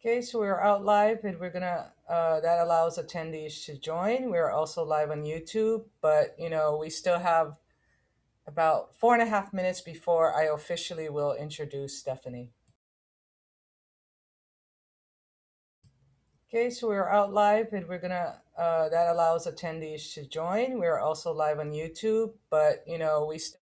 Okay, so we're out live and that allows attendees to join. We're also live on YouTube, but we still have about 4.5 minutes before I officially will introduce Stephanie. Okay, so we're out live and that allows attendees to join. We're also live on YouTube, but we still.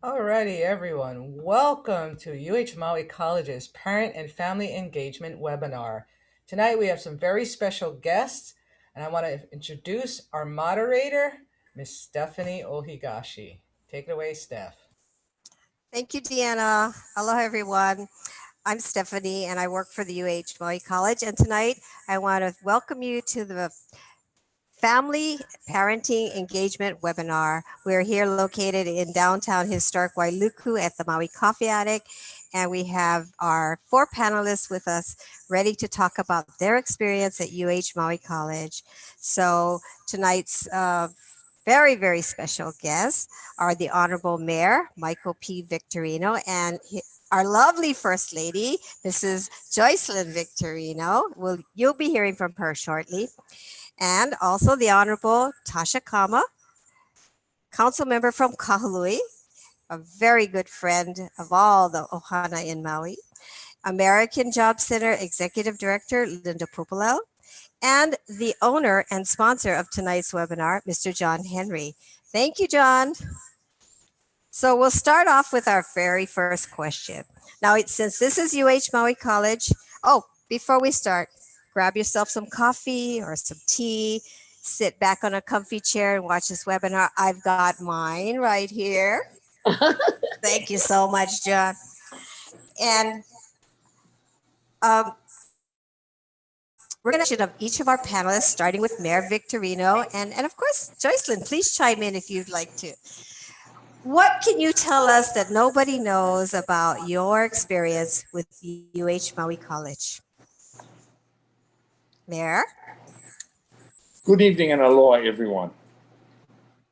Alrighty, everyone. Welcome to UH Maui College's Parent and Family Engagement webinar. Tonight we have some very special guests, and I want to introduce our moderator, Miss Stephanie Ohigashi. Take it away, Steph. Thank you, Deanna. Hello, everyone. I'm Stephanie, and I work for the UH Maui College. And tonight, I want to welcome you to the Family Parenting Engagement Webinar. We're here located in downtown historic Wailuku at the Maui Coffee Attic. And we have our 4 panelists with us ready to talk about their experience at UH Maui College. So tonight's very, very special guests are the Honorable Mayor, Michael P. Victorino, and our lovely First Lady, Mrs. Joycelyn Victorino. You'll be hearing from her shortly. And also the Honorable Tasha Kama, council member from Kahului, a very good friend of all the Ohana in Maui. American Job Center Executive Director Linda Pupalel, and the owner and sponsor of tonight's webinar, Mr. John Henry. Thank you, John. So we'll start off with our very first question. Now, since this is UH Maui College, before we start, grab yourself some coffee or some tea, sit back on a comfy chair and watch this webinar. I've got mine right here. Thank you so much, John. And we're going to of each of our panelists, starting with Mayor Victorino. And of course, Joycelyn, please chime in if you'd like to. What can you tell us that nobody knows about your experience with UH Maui College? Mayor? Good evening and aloha, everyone.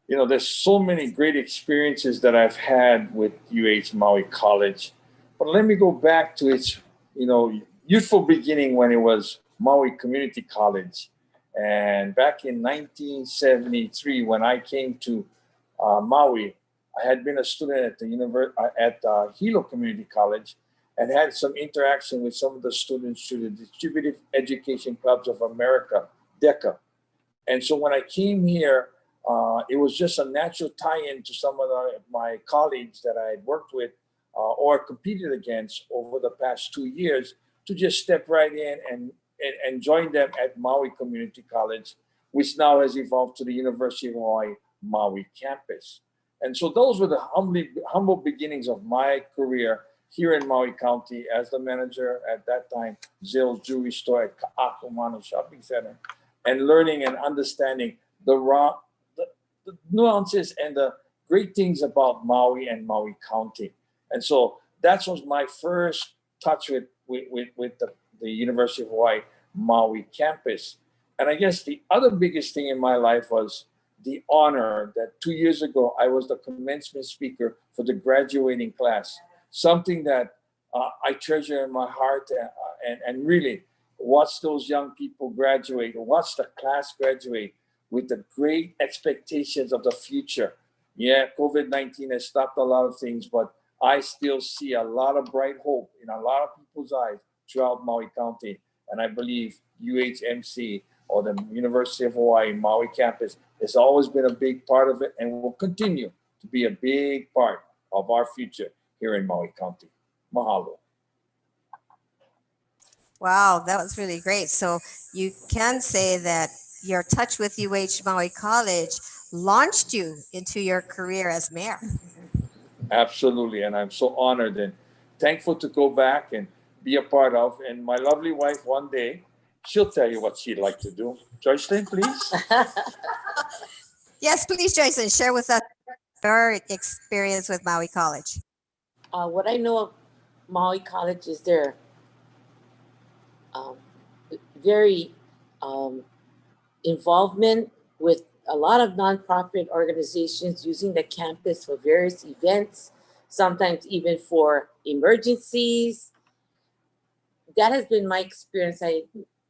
You know, there's so many great experiences that I've had with UH Maui College, but let me go back to its, youthful beginning when it was Maui Community College. And back in 1973, when I came to Maui, I had been a student at the Hilo Community College and had some interaction with some of the students through the Distributive Education Clubs of America, DECA. And so when I came here, it was just a natural tie-in to some of my colleagues that I had worked with or competed against over the past 2 years to just step right in and join them at Maui Community College, which now has evolved to the University of Hawaii Maui campus. And so those were the humble beginnings of my career here in Maui County as the manager at that time, Zales Jewelry Store at Ka'akumanu Shopping Center, and learning and understanding the nuances and the great things about Maui and Maui County. And so that was my first touch with the University of Hawaii Maui campus. And I guess the other biggest thing in my life was the honor that 2 years ago, I was the commencement speaker for the graduating class, something that I treasure in my heart and really watch those young people graduate, watch the class graduate with the great expectations of the future. Yeah, COVID-19 has stopped a lot of things, but I still see a lot of bright hope in a lot of people's eyes throughout Maui County. And I believe UHMC, or the University of Hawaii Maui campus, has always been a big part of it and will continue to be a big part of our future here in Maui County. Mahalo. Wow, that was really great. So you can say that your touch with UH Maui College launched you into your career as mayor. Absolutely, and I'm so honored and thankful to go back and be a part of. And my lovely wife, one day, she'll tell you what she'd like to do. Joycelyn, please. Yes, please, Joycelyn, share with us your experience with Maui College. What I know of Maui College is their very involvement with a lot of nonprofit organizations using the campus for various events, sometimes even for emergencies. That has been my experience. I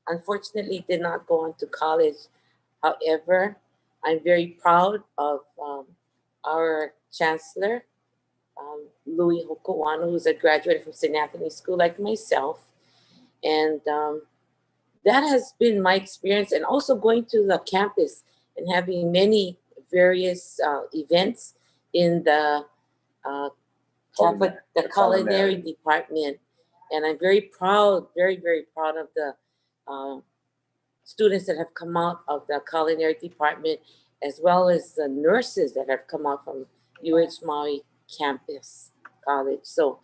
unfortunately did not go on to college. However, I'm very proud of our chancellor, Louis Hokuano, who's a graduate from St. Anthony's School like myself. And that has been my experience, and also going to the campus and having many various events in the culinary department. And I'm very proud, very, very proud of the students that have come out of the culinary department, as well as the nurses that have come out from UH Maui campus college. So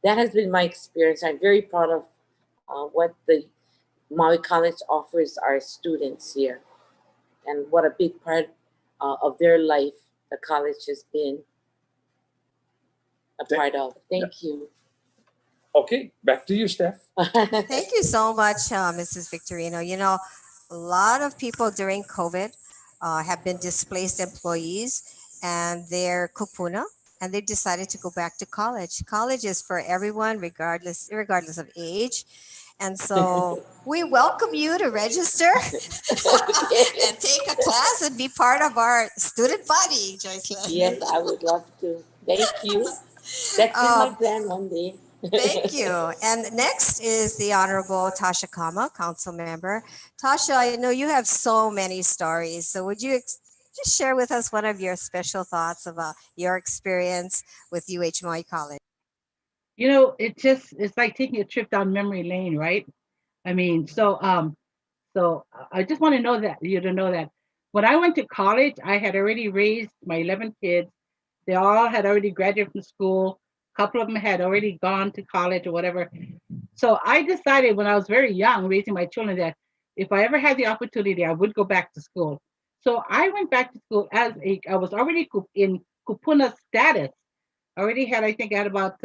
that has been my experience. I'm very proud of what the Maui College offers our students here. and what a big part of their life the college has been a part of. Thank you. Okay, back to you, Steph. Thank you so much, Mrs. Victorino. You know, a lot of people during COVID have been displaced employees and they're kupuna, and they've decided to go back to college. College is for everyone, regardless of age. And so we welcome you to register and take a class and be part of our student body, Joycelyn. Yes, I would love to. Thank you. That's in my plan one day. Thank you. And next is the Honorable Tasha Kama, Council Member. Tasha, I know you have so many stories. So would you just share with us one of your special thoughts about your experience with UH Maui College? You know, it's like taking a trip down memory lane, right? I mean, so I just want to know that you to know that when I went to college, I had already raised my 11 kids. They all had already graduated from school. A couple of them had already gone to college or whatever. So I decided when I was very young, raising my children, that if I ever had the opportunity, I would go back to school. So I went back to school I was already in kupuna status. I think I had about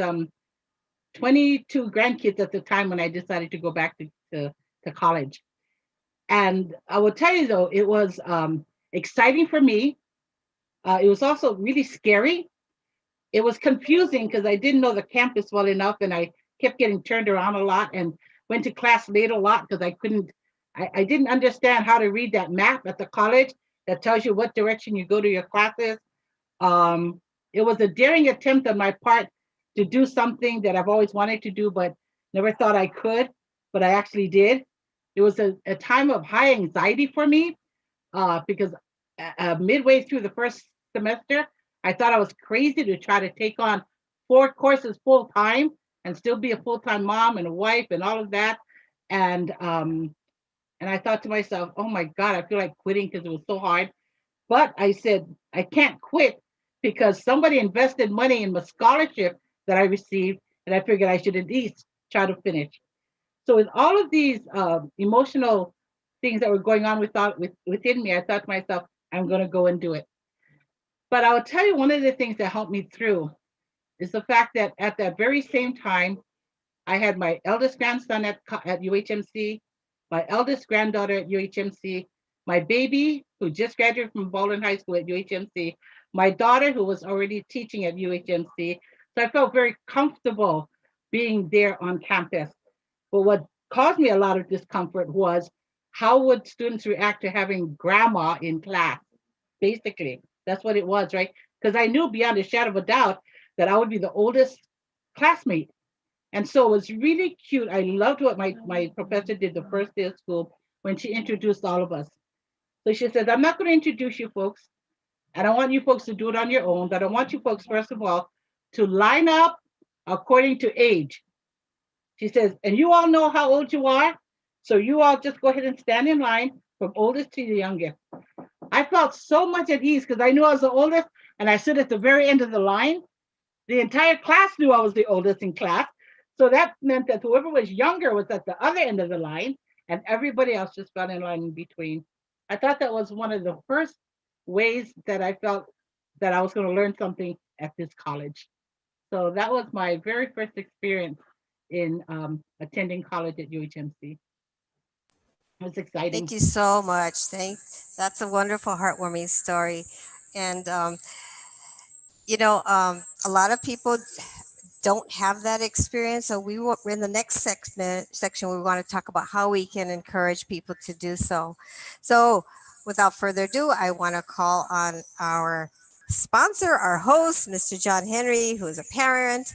22 grandkids at the time when I decided to go back to college. And I will tell you though, it was exciting for me. It was also really scary. It was confusing because I didn't know the campus well enough, and I kept getting turned around a lot and went to class late a lot because I didn't understand how to read that map at the college that tells you what direction you go to your classes. It was a daring attempt on my part to do something that I've always wanted to do, but never thought I could, but I actually did. It was a time of high anxiety for me because midway through the first semester, I thought I was crazy to try to take on 4 courses full time and still be a full-time mom and a wife and all of that. And I thought to myself, oh my God, I feel like quitting because it was so hard. But I said, I can't quit because somebody invested money in my scholarship that I received, and I figured I should at least try to finish. So with all of these emotional things that were going on within me, I thought to myself, I'm going to go and do it. But I will tell you, one of the things that helped me through is the fact that at that very same time, I had my eldest grandson at UHMC, my eldest granddaughter at UHMC, my baby who just graduated from Baldwin High School at UHMC, my daughter who was already teaching at UHMC. So I felt very comfortable being there on campus. But what caused me a lot of discomfort was how would students react to having grandma in class? Basically, that's what it was, right? Because I knew beyond a shadow of a doubt that I would be the oldest classmate. And so it was really cute. I loved what my professor did the first day of school when she introduced all of us. So she said, I'm not going to introduce you folks. I don't want you folks to do it on your own, but I want you folks, first of all, to line up according to age. She says, and you all know how old you are. So you all just go ahead and stand in line from oldest to the youngest. I felt so much at ease because I knew I was the oldest and I stood at the very end of the line. The entire class knew I was the oldest in class. So that meant that whoever was younger was at the other end of the line and everybody else just fell in line in between. I thought that was one of the first ways that I felt that I was going to learn something at this college. So that was my very first experience in attending college at UHMC. It was exciting. Thank you so much. That's a wonderful, heartwarming story. And, a lot of people don't have that experience. So we're in the next section, we want to talk about how we can encourage people to do so. So without further ado, I want to call on our sponsor, our host, Mr. John Henry, who is a parent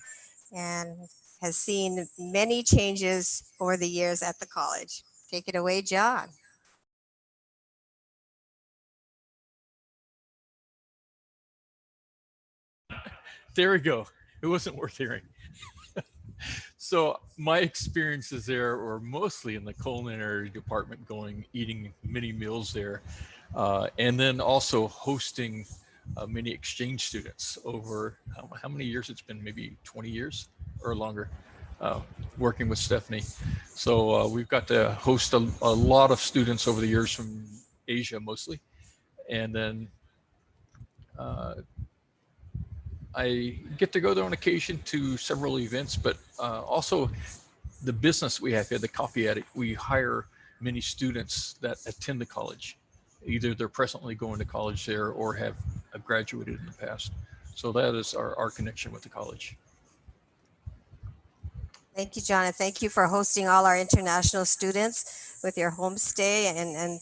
and has seen many changes over the years at the college. Take it away, John. There we go. It wasn't worth hearing. So my experiences there were mostly in the culinary department, eating many meals there, and then also hosting many exchange students over how many years it's been, maybe 20 years or longer, working with Stephanie. So we've got to host a lot of students over the years from Asia mostly, And then I get to go there on occasion to several events, but also the business we have here, the Coffee Addict, we hire many students that attend the college. Either they're presently going to college there or have graduated in the past. So that is our connection with the college. Thank you, John, and thank you for hosting all our international students with your homestay. And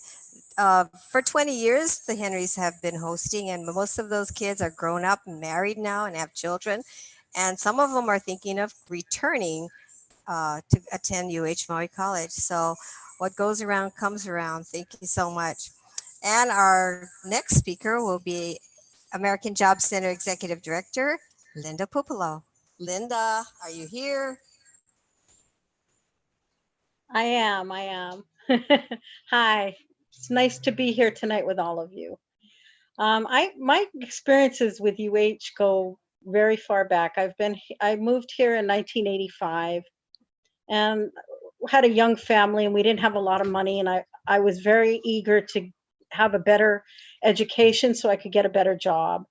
for 20 years, the Henrys have been hosting, and most of those kids are grown up and married now and have children. And some of them are thinking of returning to attend UH Maui College. So what goes around comes around. Thank you so much. And our next speaker will be American Job Center Executive Director, Linda Pupolo. Linda, are you here? I am. Hi, it's nice to be here tonight with all of you. My experiences with UH go very far back. I moved here in 1985 and had a young family, and we didn't have a lot of money, and I was very eager to have a better education so I could get a better job.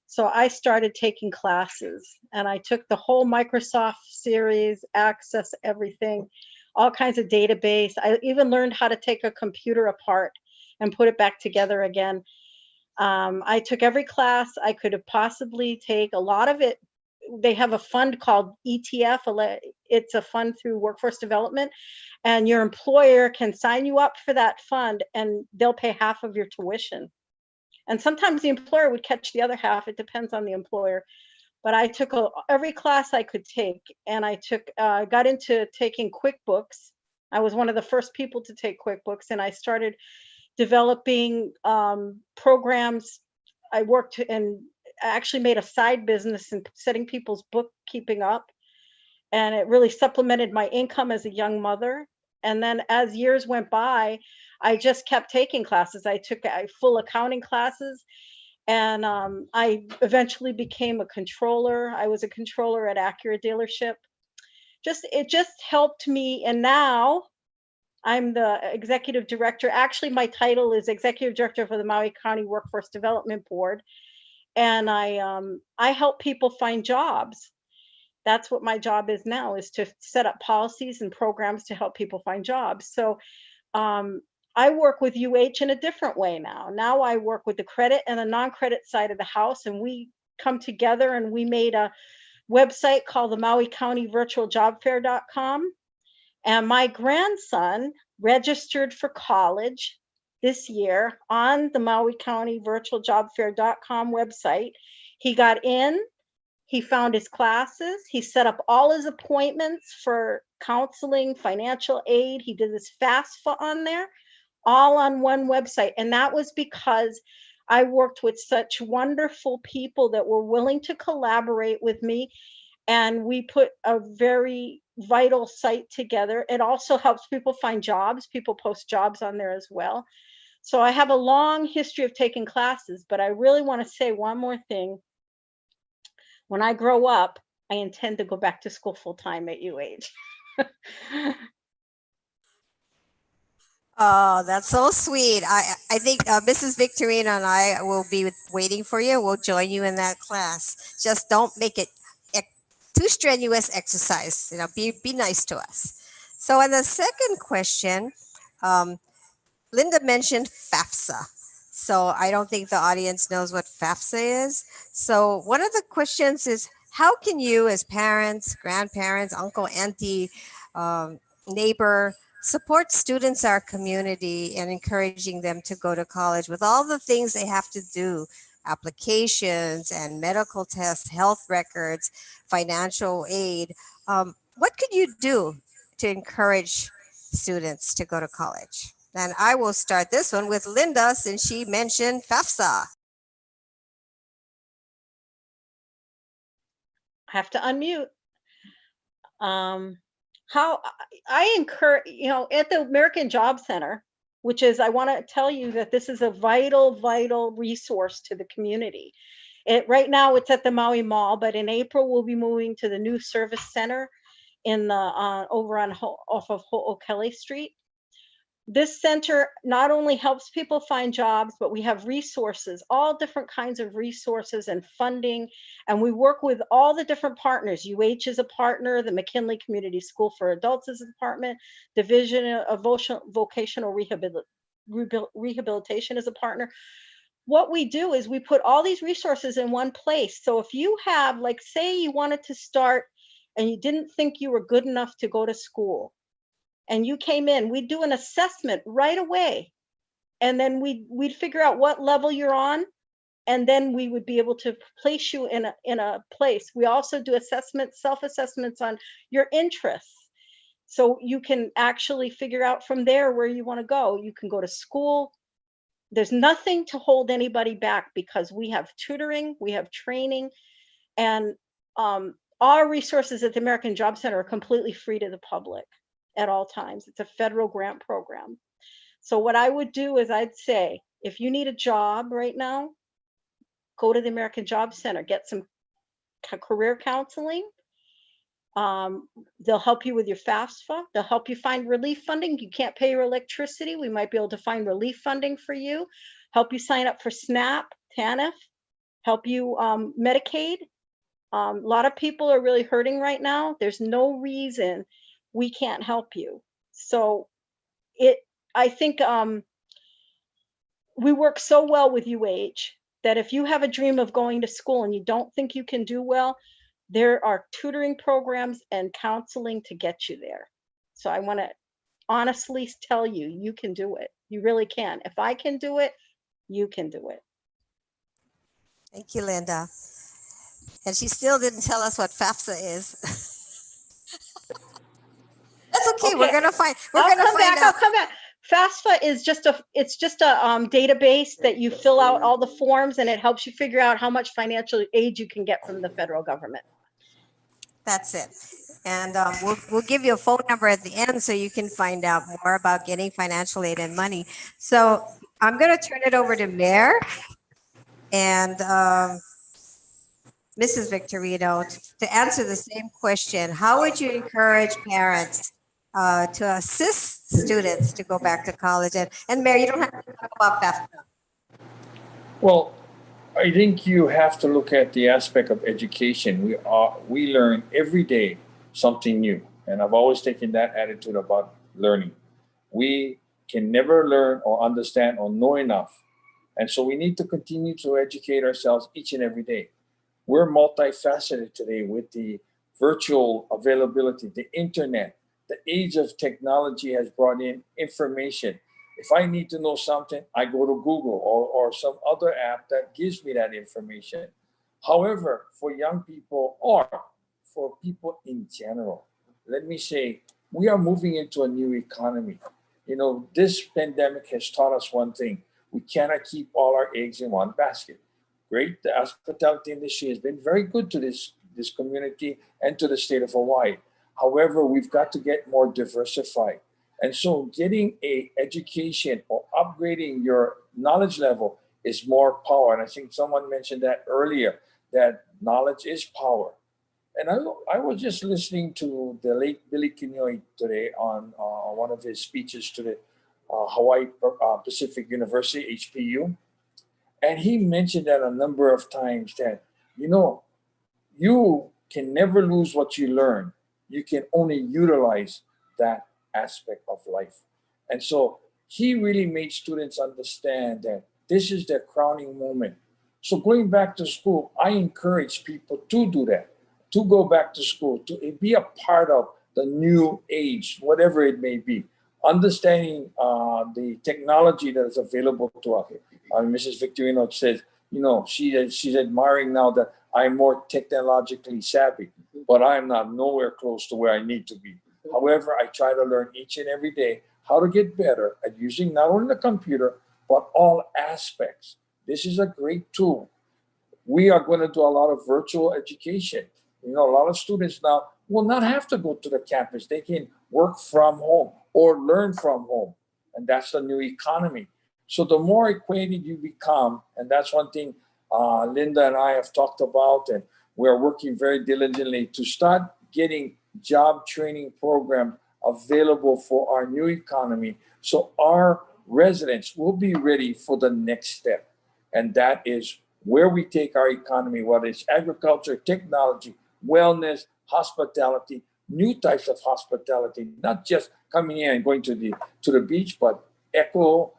So I started taking classes, and I took the whole Microsoft series, Access everything, all kinds of database. I even learned how to take a computer apart and put it back together again. I took every class I could have possibly take. A lot of it, they have a fund called ETF. It's a fund through Workforce Development, and your employer can sign you up for that fund, and they'll pay half of your tuition. And sometimes the employer would catch the other half. It depends on the employer. But I took every class I could take, and I got into taking QuickBooks. I was one of the first people to take QuickBooks, and I started developing programs. I worked and actually made a side business in setting people's bookkeeping up, and it really supplemented my income as a young mother. And then as years went by, I just kept taking classes. I took full accounting classes, and I eventually became a controller. I was a controller at Acura dealership. It just helped me. And now I'm the executive director. Actually, my title is executive director for the Maui County Workforce Development Board. And I help people find jobs. That's what my job is now, is to set up policies and programs to help people find jobs. So I work with UH in a different way now. Now I work with the credit and the non-credit side of the house, and we come together and we made a website called the Maui County Virtual Job Fair.com. And my grandson registered for college this year on the Maui County Virtual Job Fair.com website. He got in, he found his classes, he set up all his appointments for counseling, financial aid. He did his FAFSA on there, all on one website. And that was because I worked with such wonderful people that were willing to collaborate with me. And we put a very vital site together. It also helps people find jobs. People post jobs on there as well. So I have a long history of taking classes, but I really want to say one more thing. When I grow up, I intend to go back to school full time at UH. Oh, that's so sweet. I think Mrs. Victorina and I will be waiting for you. We'll join you in that class. Just don't make it too strenuous exercise. Be nice to us. So, in the second question, Linda mentioned FAFSA. So I don't think the audience knows what FAFSA is. So one of the questions is, how can you as parents, grandparents, uncle, auntie, neighbor, support students in our community and encouraging them to go to college with all the things they have to do, applications and medical tests, health records, financial aid. What could you do to encourage students to go to college? And I will start this one with Linda, since she mentioned FAFSA. I have to unmute. How I encourage, at the American Job Center, which is, I want to tell you that this is a vital resource to the community. Right now it's at the Maui Mall, but in April we'll be moving to the new service center in the over on off of Ho'okele Street. This center not only helps people find jobs, but we have resources, all different kinds of resources and funding. And we work with all the different partners. UH is a partner, the McKinley Community School for Adults is a department, Division of Vocational Rehabilitation is a partner. What we do is we put all these resources in one place. So if you have, like, say you wanted to start and you didn't think you were good enough to go to school, and you came in, we'd do an assessment right away. And then we'd figure out what level you're on. And then we would be able to place you in a place. We also do assessments, self-assessments on your interests. So you can actually figure out from there where you want to go. You can go to school. There's nothing to hold anybody back because we have tutoring, we have training, and our resources at the American Job Center are completely free to the public at all times. It's a federal grant program. So what I would do is I'd say, if you need a job right now, go to the American Job Center, get some career counseling. They'll help you with your FAFSA. They'll help you find relief funding. You can't pay your electricity. We might be able to find relief funding for you, help you sign up for SNAP, TANF, help you Medicaid. A lot of people are really hurting right now. There's no reason we can't help you. So I think we work so well with UH that if you have a dream of going to school and you don't think you can do well, there are tutoring programs and counseling to get you there. So I want to honestly tell you, you can do it. You really can. If I can do it, you can do it. Thank you, Linda. And she still didn't tell us what FAFSA is. That's okay. We're gonna find. We're gonna find out. I'll come back. FAFSA is just a database that you fill out all the forms, and it helps you figure out how much financial aid you can get from the federal government. That's it. And we'll give you a phone number at the end so you can find out more about getting financial aid and money. So I'm going to turn it over to Mayor and Mrs. Victorino to answer the same question. How would you encourage parents to assist students to go back to college? And Mayor, you don't have to talk about FAFSA. Well, I think you have to look at the aspect of education. We learn every day something new, and I've always taken that attitude about learning. We can never learn or understand or know enough, and so we need to continue to educate ourselves each and every day. We're multifaceted today with the virtual availability, the internet. The age of technology has brought in information. If I need to know something, I go to Google or some other app that gives me that information. However, for young people or for people in general, let me say, we are moving into a new economy. You know, this pandemic has taught us one thing. We cannot keep all our eggs in one basket. Great, the hospitality industry has been very good to this community and to the state of Hawaii. However, we've got to get more diversified. And so getting a education or upgrading your knowledge level is more power. And I think someone mentioned that earlier, that knowledge is power. And I was just listening to the late Billy Kinyoy today on one of his speeches to the Hawaii Pacific University, HPU. And he mentioned that a number of times that, you know, you can never lose what you learn. You can only utilize that aspect of life. And so he really made students understand that this is their crowning moment. So going back to school, I encourage people to do that, to go back to school, to be a part of the new age, whatever it may be, understanding the technology that is available to us. Mrs. Victorino says, you know, she's admiring now that I'm more technologically savvy, but I'm not nowhere close to where I need to be. However, I try to learn each and every day how to get better at using not only the computer, but all aspects. This is a great tool. We are going to do a lot of virtual education. You know, a lot of students now will not have to go to the campus. They can work from home or learn from home. And that's the new economy. So the more acquainted you become, and that's one thing Linda and I have talked about, and we're working very diligently to start getting job training program available for our new economy so our residents will be ready for the next step. And that is where we take our economy, whether it's agriculture, technology, wellness, hospitality, new types of hospitality, not just coming in and going to the beach, but eco,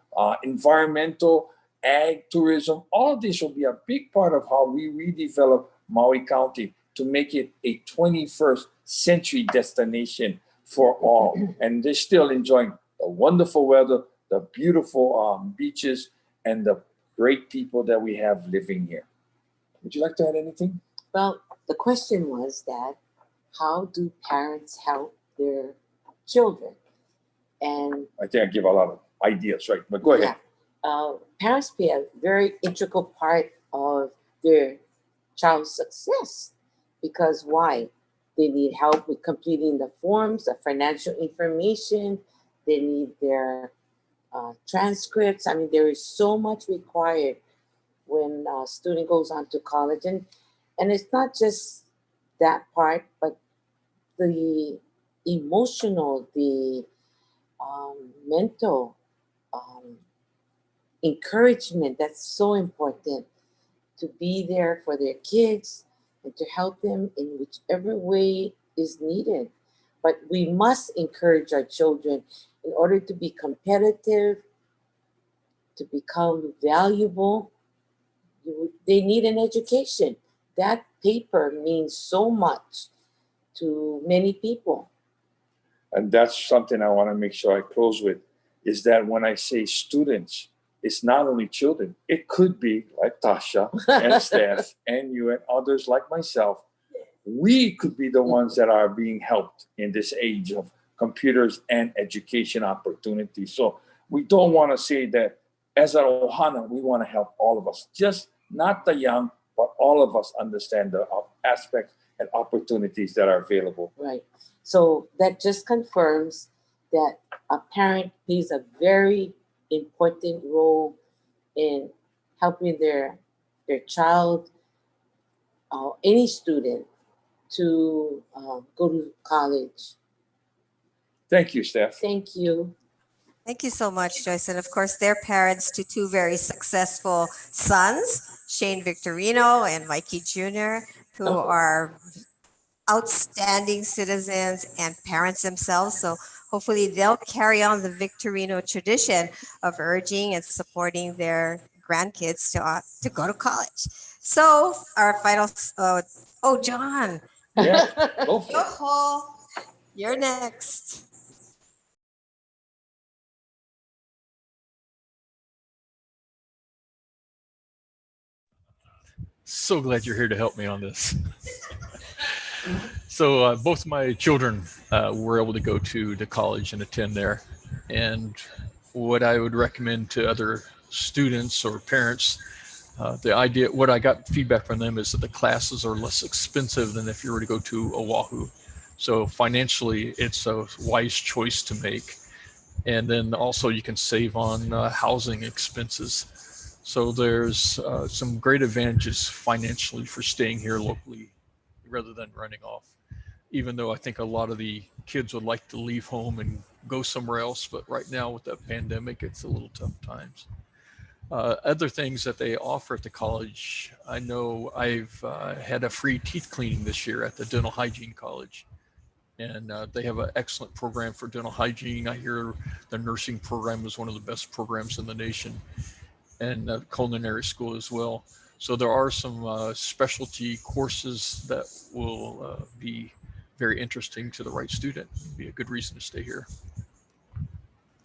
environmental, ag, tourism. All of this will be a big part of how we redevelop Maui County to make it a 21st century destination for all. And they're still enjoying the wonderful weather, the beautiful beaches, and the great people that we have living here. Would you like to add anything? Well, the question was that how do parents help their children? And I think I give a lot of ideas, right? But go ahead. parents play a very integral part of their child's success because why? They need help with completing the forms, the financial information. They need their transcripts. I mean, there is so much required when a student goes on to college, and it's not just that part, but the emotional, the mental encouragement that's so important to be there for their kids and to help them in whichever way is needed. But we must encourage our children in order to be competitive, to become valuable. They need an education. That paper means so much to many people. And that's something I want to make sure I close with, is that when I say students, it's not only children. It could be like Tasha and Steph and you and others like myself. We could be the ones that are being helped in this age of computers and education opportunities. So we don't want to say that as an ohana, we want to help all of us, just not the young, but all of us understand the aspects and opportunities that are available. Right. So that just confirms that a parent plays a very important role in helping their child, any student, to go to college. Thank you, Steph. Thank you. Thank you so much, Joyce. And of course, they're parents to two very successful sons, Shane Victorino and Mikey Jr., who are outstanding citizens and parents themselves. So hopefully they'll carry on the Victorino tradition of urging and supporting their grandkids to go to college. So our final, John, Yeah, go for it. Yoho, you're next. So glad you're here to help me on this. So both my children were able to go to college and attend there. And what I would recommend to other students or parents, what I got feedback from them is that the classes are less expensive than if you were to go to Oahu. So financially, it's a wise choice to make. And then also you can save on housing expenses. So there's some great advantages financially for staying here locally rather than running off. Even though I think a lot of the kids would like to leave home and go somewhere else, but right now with the pandemic, it's a little tough times. Other things that they offer at the college, I know I've had a free teeth cleaning this year at the Dental Hygiene College. And they have an excellent program for dental hygiene. I hear the nursing program is one of the best programs in the nation, and culinary school as well. So there are some specialty courses that will be very interesting to the right student. Be a good reason to stay here.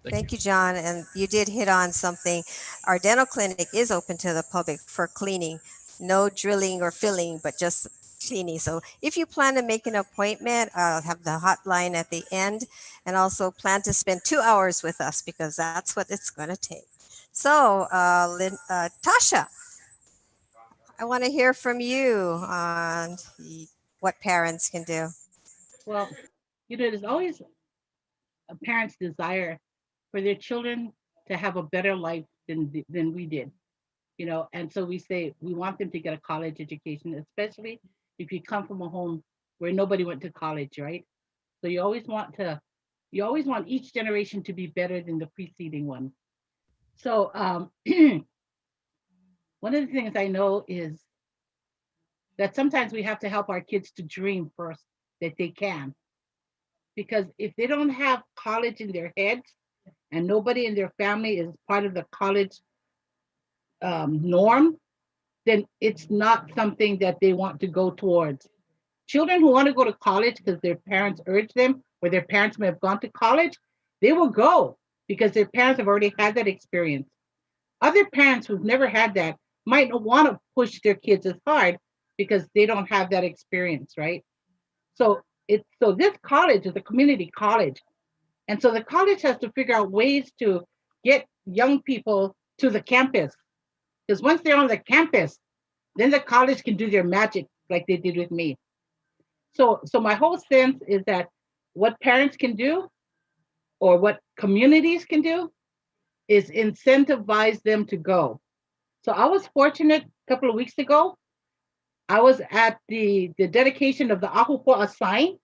Thank you, John. And you did hit on something. Our dental clinic is open to the public for cleaning. No drilling or filling, but just cleaning. So if you plan to make an appointment, I'll have the hotline at the end, and also plan to spend 2 hours with us because that's what it's going to take. So, Tasha, I want to hear from you on what parents can do. Well, there's always a parent's desire for their children to have a better life than we did, and so we say we want them to get a college education, especially if you come from a home where nobody went to college, right? So you always want to You always want each generation to be better than the preceding one. So one of the things I know is that sometimes we have to help our kids to dream first that they can. Because if they don't have college in their heads and nobody in their family is part of the college norm, then it's not something that they want to go towards. Children who want to go to college because their parents urge them, or their parents may have gone to college, they will go because their parents have already had that experience. Other parents who've never had that might not want to push their kids as hard because they don't have that experience, right? So this college is a community college. And so the college has to figure out ways to get young people to the campus. Because once they're on the campus, then the college can do their magic like they did with me. So my whole sense is that what parents can do or what communities can do is incentivize them to go. So I was fortunate a couple of weeks ago. I was at the dedication of the Ahupua'a sign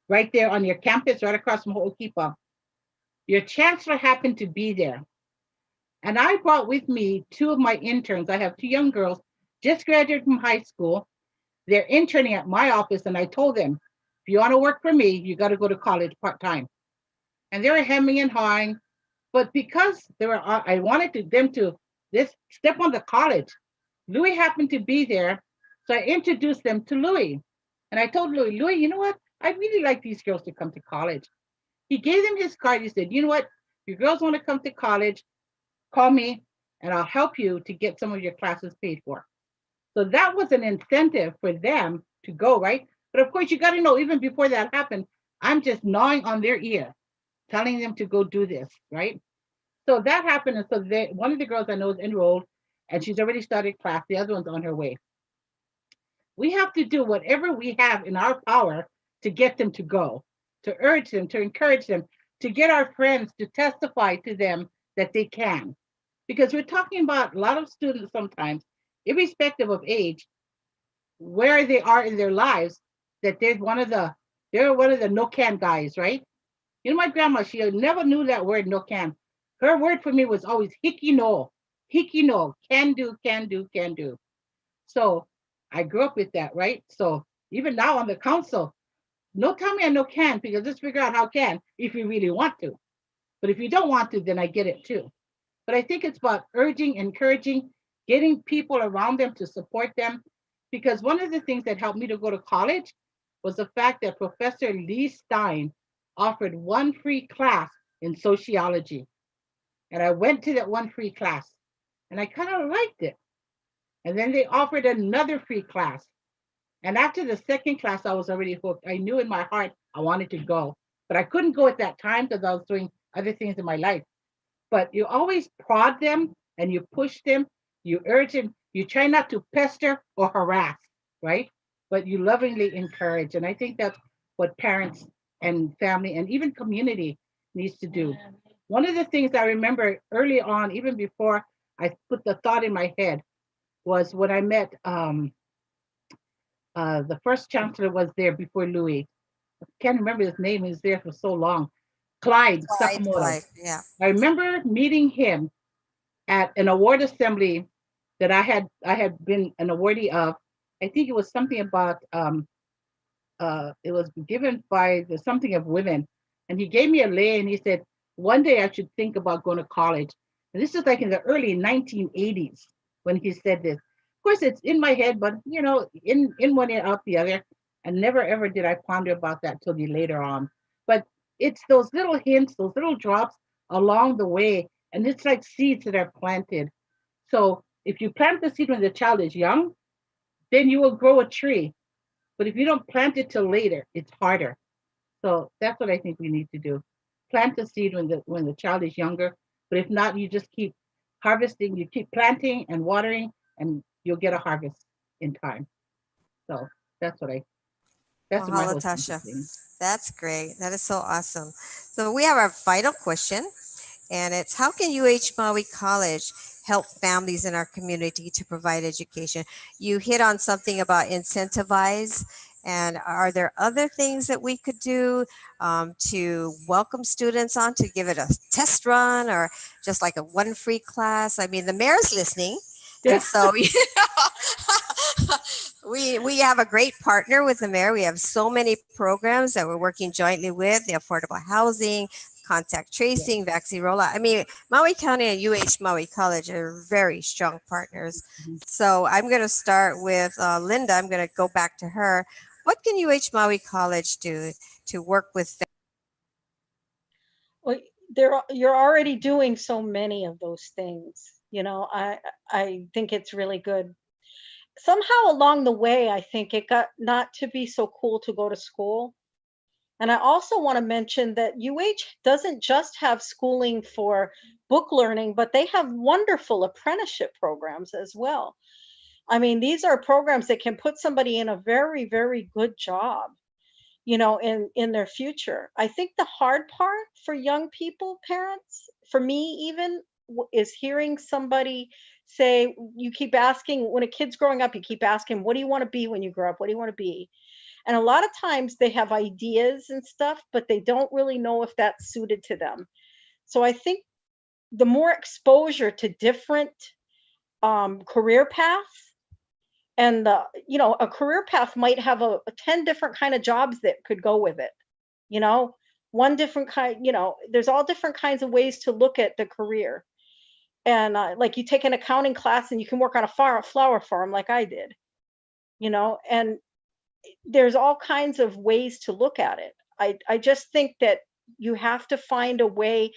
right there on your campus, right across from Ho'okipa. Your chancellor happened to be there. And I brought with me two of my interns. I have two young girls, just graduated from high school. They're interning at my office. And I told them, if you want to work for me, you got to go to college part-time. And they were hemming and hawing. But because I wanted them to step on the college, Louis happened to be there. So I introduced them to Louis. And I told Louis, you know what? I'd really like these girls to come to college. He gave them his card. He said, you know what? If your girls want to come to college, call me and I'll help you to get some of your classes paid for. So that was an incentive for them to go, right? But of course, you got to know, even before that happened, I'm just gnawing on their ear, telling them to go do this, right? So that happened. And so one of the girls I know is enrolled and she's already started class. The other one's on her way. We have to do whatever we have in our power to get them to go, to urge them, to encourage them, to get our friends to testify to them that they can. Because we're talking about a lot of students sometimes, irrespective of age, where they are in their lives, that they're one of the no can guys, right? You know, my grandma, she never knew that word no can. Her word for me was always hiki no, can do, can do, can do. So I grew up with that, right? So even now on the council, no tell me I no can, because let's figure out how can if you really want to. But if you don't want to, then I get it too. But I think it's about urging, encouraging, getting people around them to support them. Because one of the things that helped me to go to college was the fact that Professor Lee Stein offered one free class in sociology. And I went to that one free class and I kind of liked it. And then they offered another free class. And after the second class, I was already hooked. I knew in my heart I wanted to go, but I couldn't go at that time because I was doing other things in my life. But you always prod them and you push them, you urge them, you try not to pester or harass, right? But you lovingly encourage. And I think that's what parents and family and even community needs to do. One of the things I remember early on, even before I put the thought in my head, was when I met the first chancellor was there before Louis. I can't remember his name. He was there for so long. Clyde Sakamoto. Yeah. I remember meeting him at an award assembly that I had been an awardee of. I think it was something about it was given by the something of women, and he gave me a lei and he said one day I should think about going to college. And this is like in the early 1980s when he said this. Of course, it's in my head, but you know, in one ear out the other, and never ever did I ponder about that till later on. But it's those little hints, those little drops along the way, and it's like seeds that are planted. So if you plant the seed when the child is young, then you will grow a tree. But if you don't plant it till later, it's harder. So that's what I think we need to do. Plant the seed when the child is younger. But if not, you just keep harvesting, you keep planting and watering, and you'll get a harvest in time. So that's that's my Mahalo, whole Tasha. thing. That's great. That is so awesome. So we have our final question, and it's how can UH Maui College help families in our community to provide education? You hit on something about incentivize And are there other things that we could do to welcome students on, to give it a test run, or just like a one free class? I mean, the mayor's listening. Yeah. And so, we have a great partner with the mayor. We have so many programs that we're working jointly with, the affordable housing, contact tracing, vaccine rollout. I mean, Maui County and UH Maui College are very strong partners. Mhm. So I'm going to start with Linda. I'm going to go back to her. What can UH Maui College do to work with them? Well, you're already doing so many of those things. You know, I think it's really good. Somehow along the way, I think it got not to be so cool to go to school. And I also want to mention that UH doesn't just have schooling for book learning, but they have wonderful apprenticeship programs as well. I mean, these are programs that can put somebody in a very, very good job, you know, in their future. I think the hard part for young people, parents, for me even, is hearing somebody say, you keep asking, when a kid's growing up, you keep asking, what do you want to be when you grow up? What do you want to be? And a lot of times they have ideas and stuff, but they don't really know if that's suited to them. So I think the more exposure to different career paths, and you know, a career path might have a 10 different kind of jobs that could go with it, you know, one different kind, you know, there's all different kinds of ways to look at the career. And like you take an accounting class and you can work on a flower farm like I did, you know, and there's all kinds of ways to look at it. I just think that you have to find a way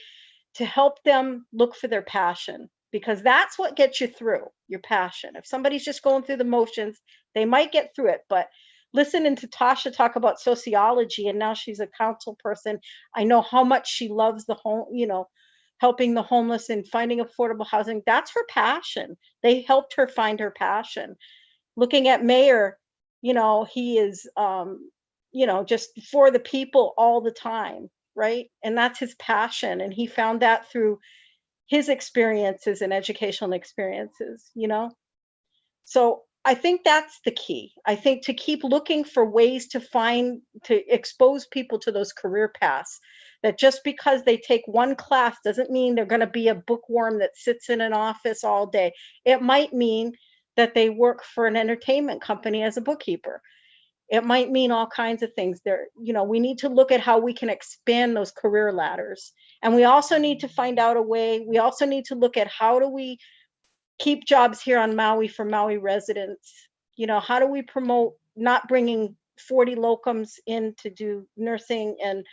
to help them look for their passion, because that's what gets you through, your passion. If somebody's just going through the motions, they might get through it. But listening to Tasha talk about sociology, and now she's a council person, I know how much she loves the home, you know, helping the homeless and finding affordable housing. That's her passion. They helped her find her passion. Looking at Mayor, you know, he is you know, just for the people all the time, right? And that's his passion, and he found that through his experiences and educational experiences, you know? So I think that's the key. I think to keep looking for ways to find, to expose people to those career paths, that just because they take one class doesn't mean they're going to be a bookworm that sits in an office all day. It might mean that they work for an entertainment company as a bookkeeper. It might mean all kinds of things there. You know, we need to look at how we can expand those career ladders. And we also need to find out a way, we also need to look at how do we keep jobs here on Maui for Maui residents? You know, how do we promote not bringing 40 locums in to do nursing and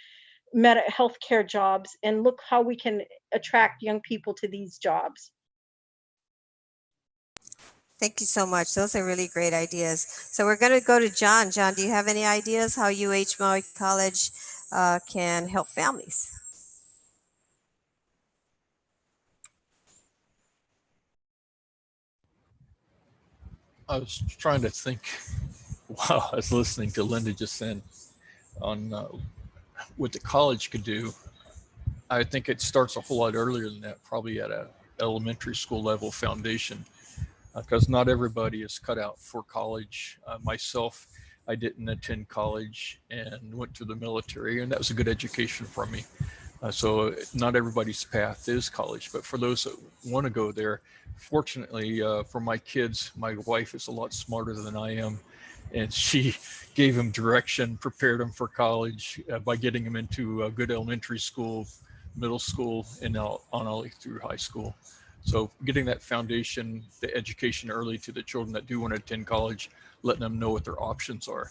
healthcare jobs, and look how we can attract young people to these jobs. Thank you so much. Those are really great ideas. So we're going to go to John. John, do you have any ideas how UH Maui College can help families? I was trying to think while I was listening to Linda just then on what the college could do. I think it starts a whole lot earlier than that, probably at a elementary school level foundation, because not everybody is cut out for college. Myself, I didn't attend college and went to the military, and that was a good education for me. So not everybody's path is college, but for those that want to go there, fortunately for my kids, my wife is a lot smarter than I am, and she gave them direction, prepared them for college by getting them into a good elementary school, middle school, and now on all through high school. So getting that foundation, the education early to the children that do want to attend college, letting them know what their options are.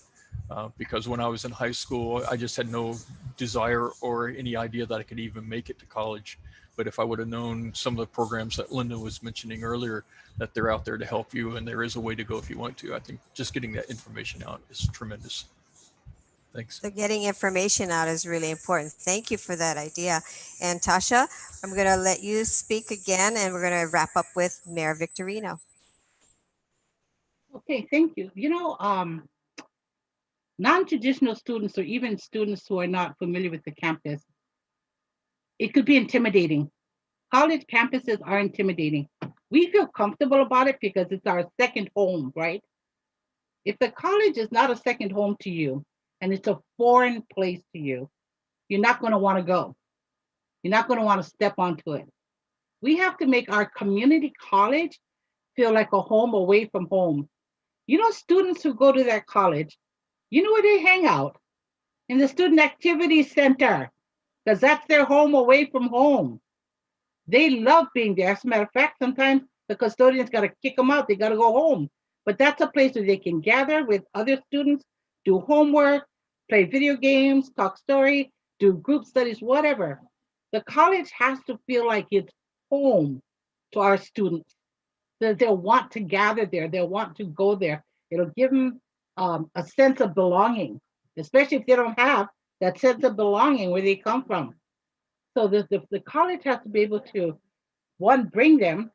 Because when I was in high school, I just had no desire or any idea that I could even make it to college. But if I would have known some of the programs that Linda was mentioning earlier, that they're out there to help you and there is a way to go if you want to, I think just getting that information out is tremendous. Thanks. So getting information out is really important. Thank you for that idea. And Tasha, I'm going to let you speak again, and we're going to wrap up with Mayor Victorino. Okay, thank you. You know, non-traditional students, or even students who are not familiar with the campus, it could be intimidating. College campuses are intimidating. We feel comfortable about it because it's our second home, right? If the college is not a second home to you and it's a foreign place to you, you're not going to want to go. You're not going to want to step onto it. We have to make our community college feel like a home away from home. You know, students who go to that college, you know where they hang out? In the Student Activity Center, because that's their home away from home. They love being there. As a matter of fact, sometimes the custodians got to kick them out. They got to go home. But that's a place where they can gather with other students, do homework, play video games, talk story, do group studies, whatever. The college has to feel like it's home to our students. That they'll want to gather there. They'll want to go there. It'll give them a sense of belonging, especially if they don't have that sense of belonging where they come from. So the college has to be able to, one, bring them,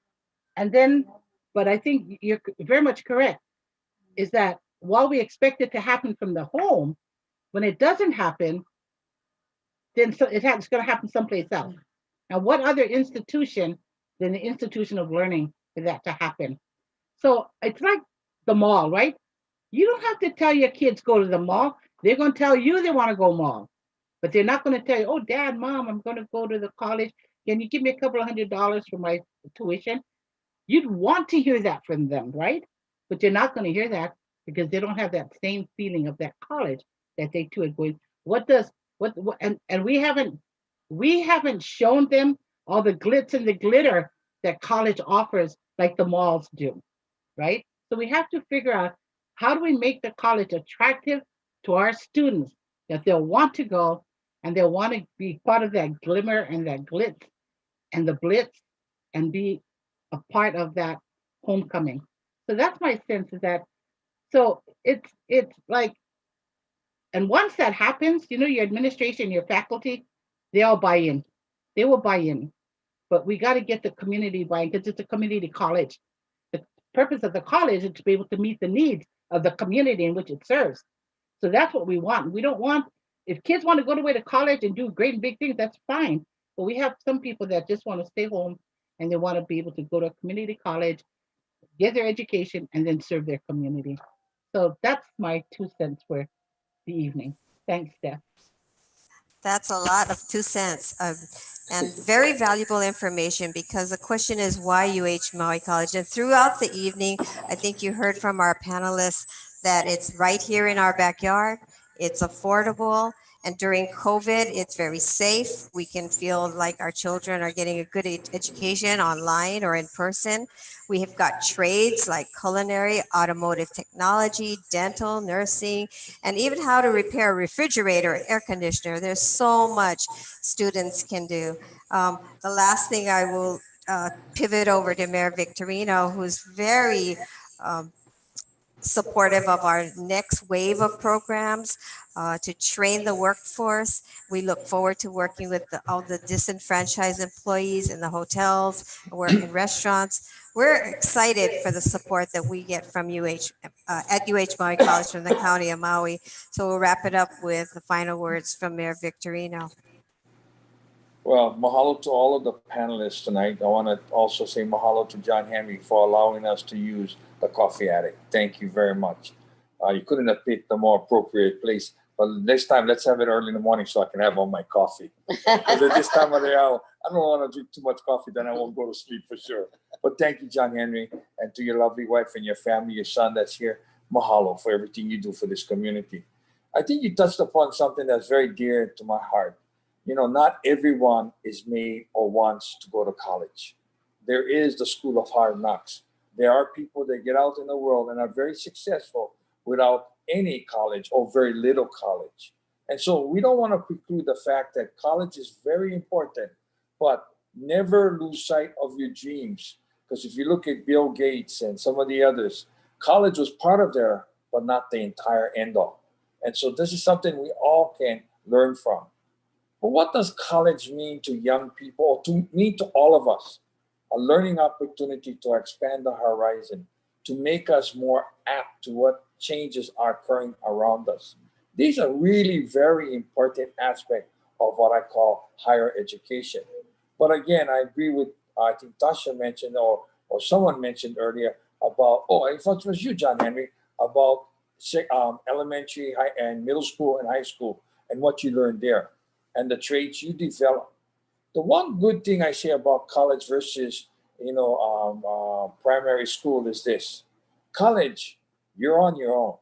and then, but I think you're very much correct, is that while we expect it to happen from the home, when it doesn't happen, then it's going to happen someplace else. Now, what other institution than the institution of learning for that to happen? So it's like the mall, right? You don't have to tell your kids go to the mall. They're going to tell you they want to go mall, but they're not going to tell you, oh, Dad, Mom, I'm going to go to the college. Can you give me a couple of $100 for my tuition? You'd want to hear that from them, right? But you're not going to hear that because they don't have that same feeling of that college that they too are going. And we haven't shown them all the glitz and the glitter that college offers like the malls do, right? So we have to figure out, how do we make the college attractive to our students that they'll want to go and they'll want to be part of that glimmer and that glitz and the blitz and be a part of that homecoming. So that's my sense, is that, so it's like, and once that happens, you know, your administration, your faculty, they all buy in. They will buy in. But we got to get the community buying, because it's a community college. The purpose of the college is to be able to meet the needs of the community in which it serves. So that's what we want. We don't want, if kids want to go away to college and do great and big things, that's fine. But we have some people that just want to stay home and they want to be able to go to a community college, get their education, and then serve their community. So that's my 2 cents for the evening. Thanks, Steph. That's a lot of 2 cents, and very valuable information, because the question is, why UH Maui College? And throughout the evening, I think you heard from our panelists that it's right here in our backyard, it's affordable, and during COVID, it's very safe. We can feel like our children are getting a good education online or in person. We have got trades like culinary, automotive technology, dental, nursing, and even how to repair a refrigerator or air conditioner. There's so much students can do. The last thing I will pivot over to Mayor Victorino, who's very supportive of our next wave of programs to train the workforce. We look forward to working with all the disenfranchised employees in the hotels, in restaurants. We're excited for the support that we get from at UH Maui College from the County of Maui. So we'll wrap it up with the final words from Mayor Victorino. Well, mahalo to all of the panelists tonight. I want to also say mahalo to John Henry for allowing us to use the Coffee Attic. Thank you very much. You couldn't have picked a more appropriate place. But next time, let's have it early in the morning so I can have all my coffee. Because at this time of the hour, I don't want to drink too much coffee, then I won't go to sleep for sure. But thank you, John Henry, and to your lovely wife and your family, your son that's here. Mahalo for everything you do for this community. I think you touched upon something that's very dear to my heart. You know, not everyone is made or wants to go to college. There is the school of hard knocks. There are people that get out in the world and are very successful without any college or very little college. And so we don't want to preclude the fact that college is very important, but never lose sight of your dreams. Because if you look at Bill Gates and some of the others, college was part of their, but not the entire end all. And so this is something we all can learn from. But what does college mean to young people, or to mean to all of us? A learning opportunity to expand the horizon, to make us more apt to what changes are occurring around us. These are really very important aspects of what I call higher education. But again, I agree with, I think Tasha mentioned, or someone mentioned earlier about, oh, I thought it was you, John Henry, about elementary, high, and middle school and high school, and what you learn there, and the traits you develop. The one good thing I say about college versus primary school is this: college, you're on your own.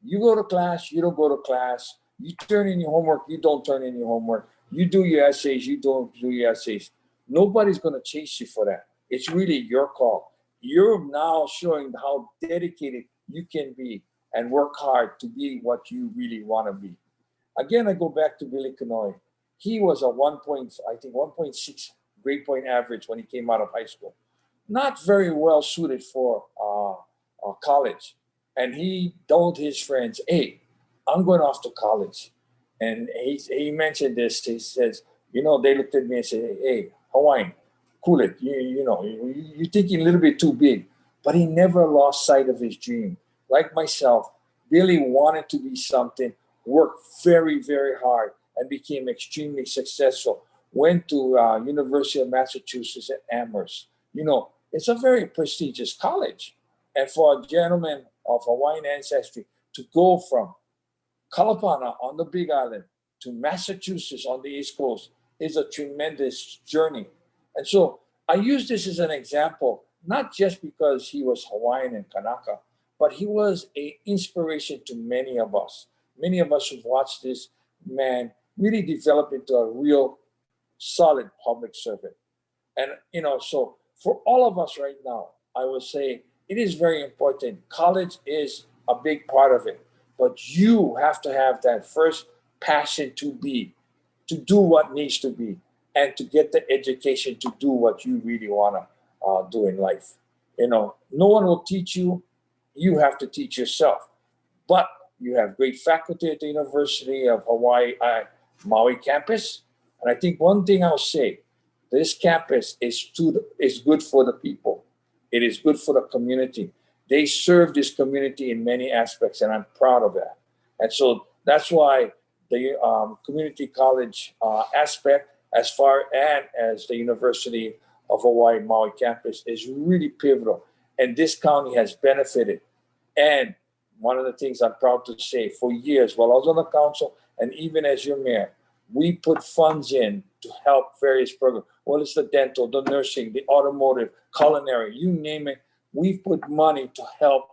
You go to class, you don't go to class. You turn in your homework, you don't turn in your homework. You do your essays, you don't do your essays. Nobody's going to chase you for that. It's really your call. You're now showing how dedicated you can be and work hard to be what you really want to be. Again, I go back to Billy Canoy. He was a 1.6 grade point average when he came out of high school. Not very well suited for college. And he told his friends, hey, I'm going off to college. And he mentioned this. He says, they looked at me and said, hey, Hawaiian, cool it. You're thinking a little bit too big. But he never lost sight of his dream. Like myself, Billy wanted to be something, worked very, very hard, and became extremely successful. Went to University of Massachusetts at Amherst. It's a very prestigious college. And for a gentleman of Hawaiian ancestry to go from Kalapana on the Big Island to Massachusetts on the East Coast is a tremendous journey. And so I use this as an example, not just because he was Hawaiian and Kanaka, but he was an inspiration to many of us. Many of us who've watched this man really develop into a real solid public servant. And, so for all of us right now, I would say it is very important. College is a big part of it, but you have to have that first passion to do what needs to be, and to get the education to do what you really want to do in life. No one will teach you. You have to teach yourself. But you have great faculty at the University of Hawaii, Maui campus. And I think one thing I'll say, this campus is good for the people. It is good for the community. They serve this community in many aspects, and I'm proud of that. And so that's why the community college aspect, as far as the University of Hawaii Maui campus, is really pivotal. And this county has benefited. And one of the things I'm proud to say, for years, while I was on the council, and even as your mayor, we put funds in to help various programs. Well, it's the dental, the nursing, the automotive, culinary, you name it. We've put money to help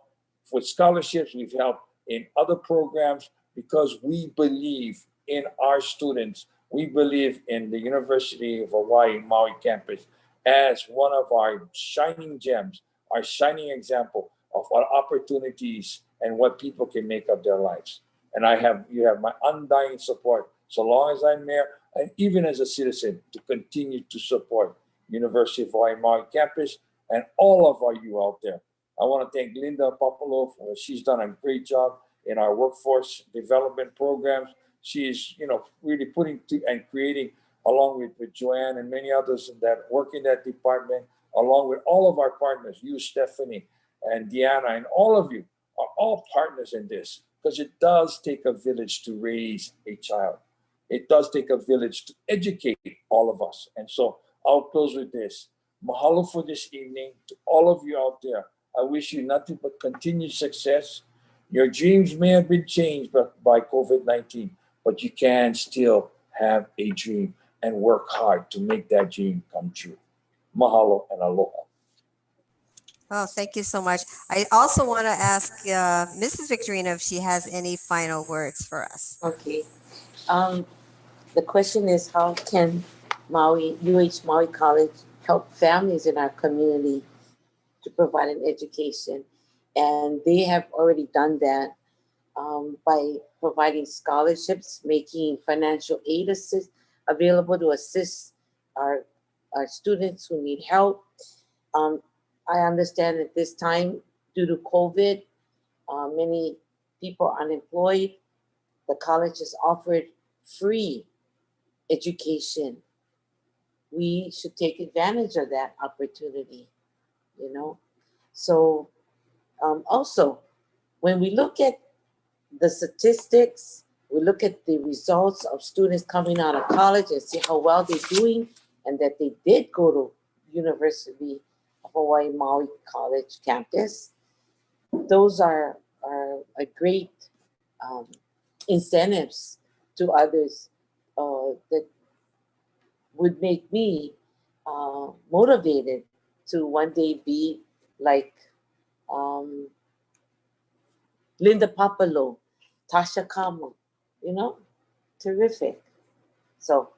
with scholarships. We've helped in other programs because we believe in our students. We believe in the University of Hawaii Maui campus as one of our shining gems, our shining example of what opportunities and what people can make of their lives. And you have my undying support, so long as I'm mayor, and even as a citizen, to continue to support University of Hawaii Maui campus and all of you out there. I want to thank Linda Popolo for she's done a great job in our workforce development programs. She's really putting and creating, along with Joanne and many others that work in that department, along with all of our partners, you, Stephanie, and Deanna, and all of you are all partners in this, because it does take a village to raise a child. It does take a village to educate all of us. And so I'll close with this. Mahalo for this evening to all of you out there. I wish you nothing but continued success. Your dreams may have been changed by COVID-19, but you can still have a dream and work hard to make that dream come true. Mahalo and aloha. Oh, thank you so much. I also want to ask Mrs. Victorino if she has any final words for us. Okay. The question is, how can UH Maui College help families in our community to provide an education? And they have already done that by providing scholarships, making financial aid available to assist our students who need help. I understand at this time, due to COVID, many people are unemployed. The college has offered free education. We should take advantage of that opportunity, So also, when we look at the statistics, we look at the results of students coming out of college and see how well they're doing, and that they did go to University of Hawaii Maui College campus. Those are a great incentives to others that would make me motivated to one day be like Linda Papalo, Tasha Kama, terrific. So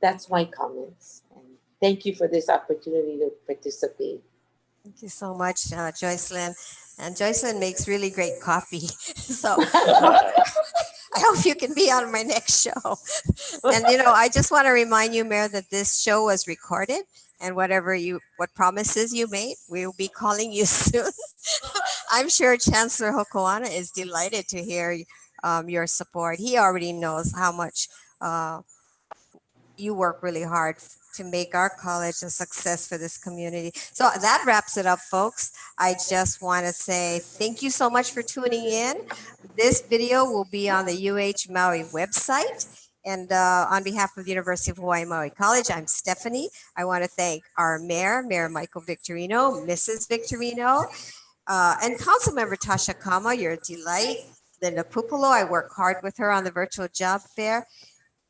that's my comments. And thank you for this opportunity to participate. Thank you so much, Joycelyn. And Joycelyn makes really great coffee. So I hope you can be on my next show. And I just want to remind you, Mayor, that this show was recorded, and what promises you made, we'll be calling you soon. I'm sure Chancellor Hokoana is delighted to hear your support. He already knows how much you work really hard to make our college a success for this community. So that wraps it up, folks. I just want to say thank you so much for tuning in. This video will be on the UH Maui website. And on behalf of the University of Hawaii Maui College, I'm Stephanie. I want to thank our mayor, Mayor Michael Victorino, Mrs. Victorino, and Councilmember Tasha Kama. You're a delight. Linda Pupolo, I work hard with her on the virtual job fair.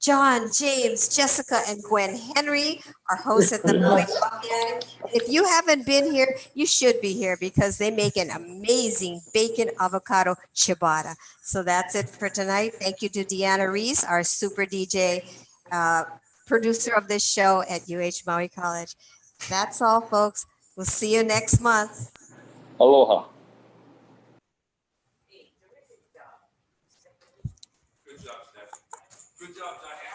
John, James, Jessica, and Gwen Henry, our hosts at the Maui Coffee Hour. If you haven't been here, you should be here because they make an amazing bacon avocado ciabatta. So that's it for tonight. Thank you to Deanna Reese, our super DJ, producer of this show at UH Maui College. That's all, folks. We'll see you next month. Aloha. Good job, Steph. Good job, Diane.